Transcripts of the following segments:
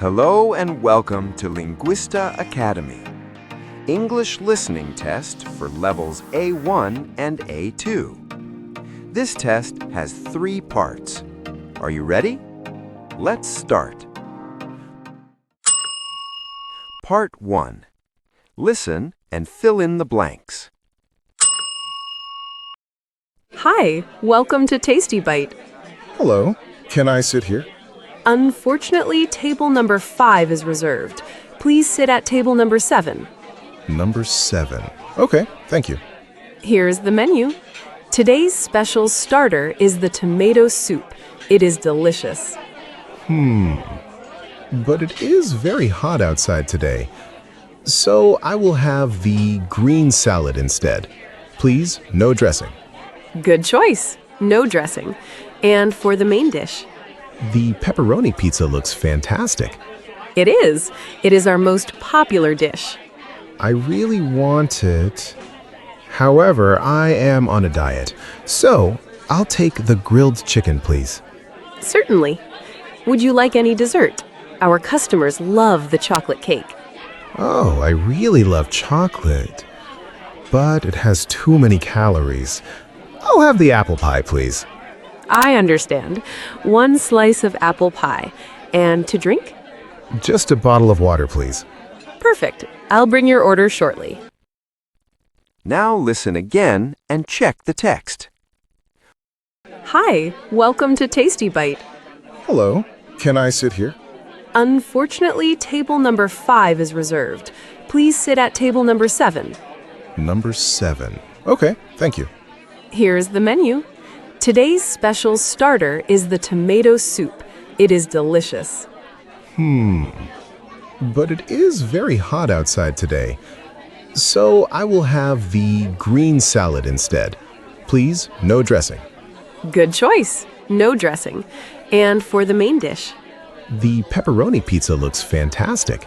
Hello and welcome to Linguista Academy, English listening test for levels A1 and A2. This test has 3 parts. Are you ready? Let's start. Part 1. Listen and fill in the blanks. Hi, welcome to Tasty Bite. Hello, can I sit here? Unfortunately, table number 5 is reserved. Please sit at table number 7. Number 7. Okay, thank you. Here's the menu. Today's special starter is the tomato soup. It is delicious. But it is very hot outside today. So I will have the green salad instead. Please, no dressing. Good choice. No dressing. And for the main dish? The pepperoni pizza looks fantastic. It is. It is our most popular dish. I really want it. However, I am on a diet. So I'll take the grilled chicken, please. Certainly. Would you like any dessert? Our customers love the chocolate cake. Oh, I really love chocolate. But it has too many calories. I'll have the apple pie, please. I understand. 1 slice of apple pie. And to drink? Just a bottle of water, please. Perfect. I'll bring your order shortly. Now listen again and check the text. Hi, welcome to Tasty Bite. Hello, can I sit here? Unfortunately, table number 5 is reserved. Please sit at table number 7. Number 7. Okay, thank you. Here's the menu. Today's special starter is the tomato soup. It is delicious. But it is very hot outside today. So I will have the green salad instead. Please, no dressing. Good choice. No dressing. And for the main dish? The pepperoni pizza looks fantastic.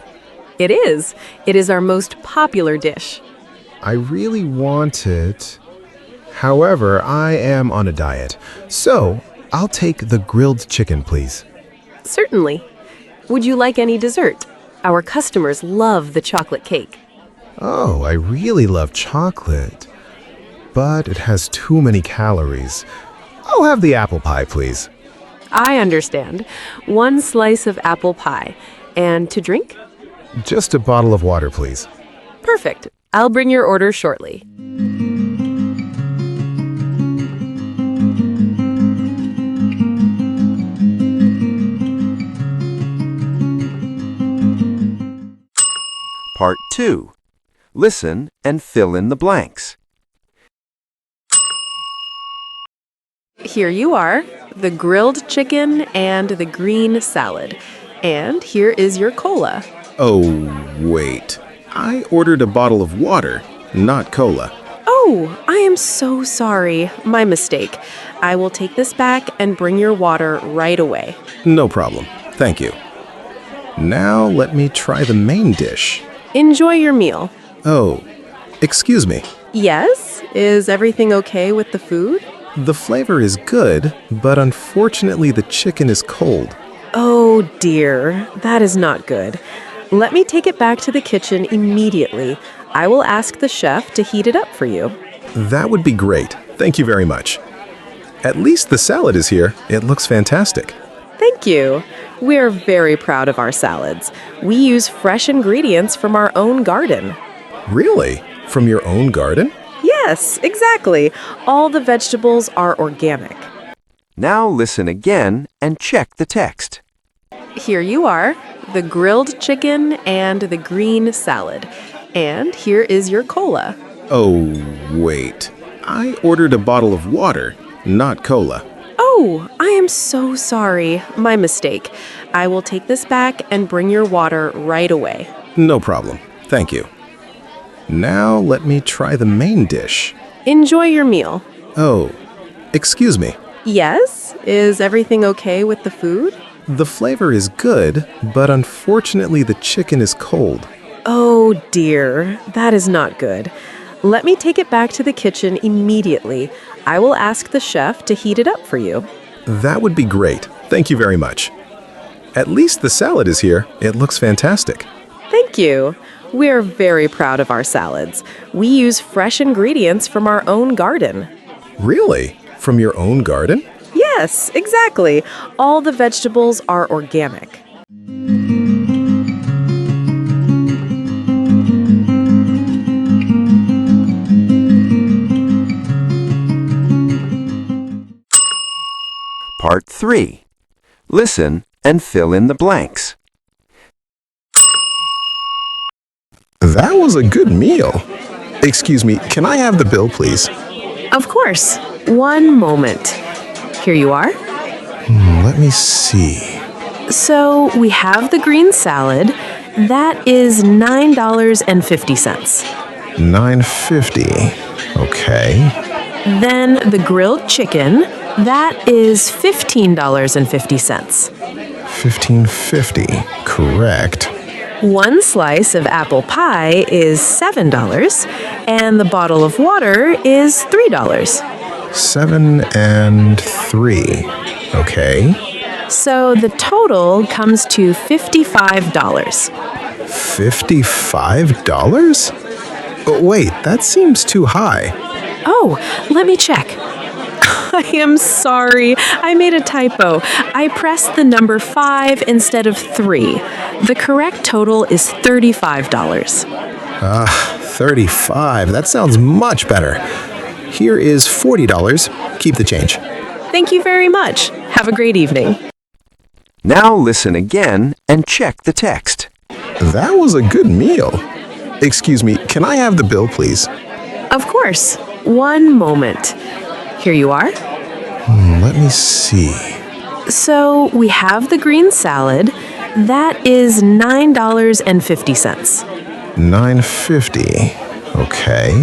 It is. It is our most popular dish. I really want it. However, I am on a diet. So I'll take the grilled chicken, please. Certainly. Would you like any dessert? Our customers love the chocolate cake. Oh, I really love chocolate. But it has too many calories. I'll have the apple pie, please. I understand. 1 slice of apple pie. And to drink? Just a bottle of water, please. Perfect. I'll bring your order shortly. Part 2. Listen and fill in the blanks. Here you are, the grilled chicken and the green salad. And here is your cola. Oh, wait. I ordered a bottle of water, not cola. Oh, I am so sorry. My mistake. I will take this back and bring your water right away. No problem. Thank you. Now let me try the main dish. Enjoy your meal. Oh, excuse me. Yes? Is everything okay with the food? The flavor is good, but unfortunately the chicken is cold. Oh dear, that is not good. Let me take it back to the kitchen immediately. I will ask the chef to heat it up for you. That would be great. Thank you very much. At least the salad is here. It looks fantastic. Thank you. We are very proud of our salads. We use fresh ingredients from our own garden. Really? From your own garden? Yes, exactly. All the vegetables are organic. Now listen again and check the text. Here you are, the grilled chicken and the green salad. And here is your cola. Oh, wait. I ordered a bottle of water, not cola. Oh, I am so sorry. My mistake. I will take this back and bring your water right away. No problem. Thank you. Now let me try the main dish. Enjoy your meal. Oh, excuse me. Yes? Is everything okay with the food? The flavor is good, but unfortunately the chicken is cold. Oh dear, that is not good. Let me take it back to the kitchen immediately. I will ask the chef to heat it up for you. That would be great. Thank you very much. At least the salad is here. It looks fantastic. Thank you. We're very proud of our salads. We use fresh ingredients from our own garden. Really? From your own garden? Yes, exactly. All the vegetables are organic. Part 3. Listen and fill in the blanks. That was a good meal. Excuse me, can I have the bill, please? Of course. One moment. Here you are. Let me see. So we have the green salad. That is $9.50. $9.50. Okay. Then the grilled chicken. That is $15.50. $15.50. Correct. One slice of apple pie is $7, and the bottle of water is $3. 7 and 3. Okay. So the total comes to $55. $55? Oh, wait, that seems too high. Oh, let me check. I am sorry. I made a typo. I pressed the number 5 instead of 3. The correct total is $35. 35. That sounds much better. Here is $40. Keep the change. Thank you very much. Have a great evening. Now listen again and check the text. That was a good meal. Excuse me, can I have the bill, please? Of course. One moment. Here you are. Let me see. So we have the green salad. That is $9.50. $9.50. Okay.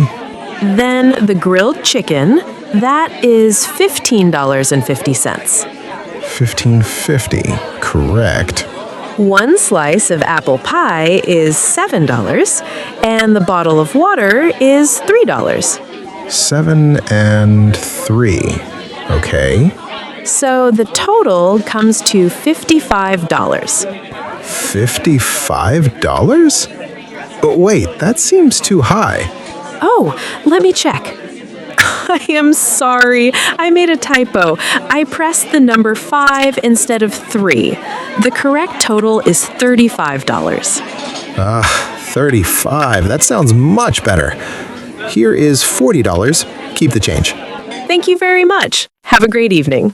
Then the grilled chicken. That is $15.50. $15.50. Correct. One slice of apple pie is $7, and the bottle of water is $3. 7 and 3. Okay. So the total comes to $55. $55? But wait, that seems too high. Oh, let me check. I am sorry. I made a typo. I pressed the number 5 instead of 3. The correct total is $35. 35. That sounds much better. Here is $40. Keep the change. Thank you very much. Have a great evening.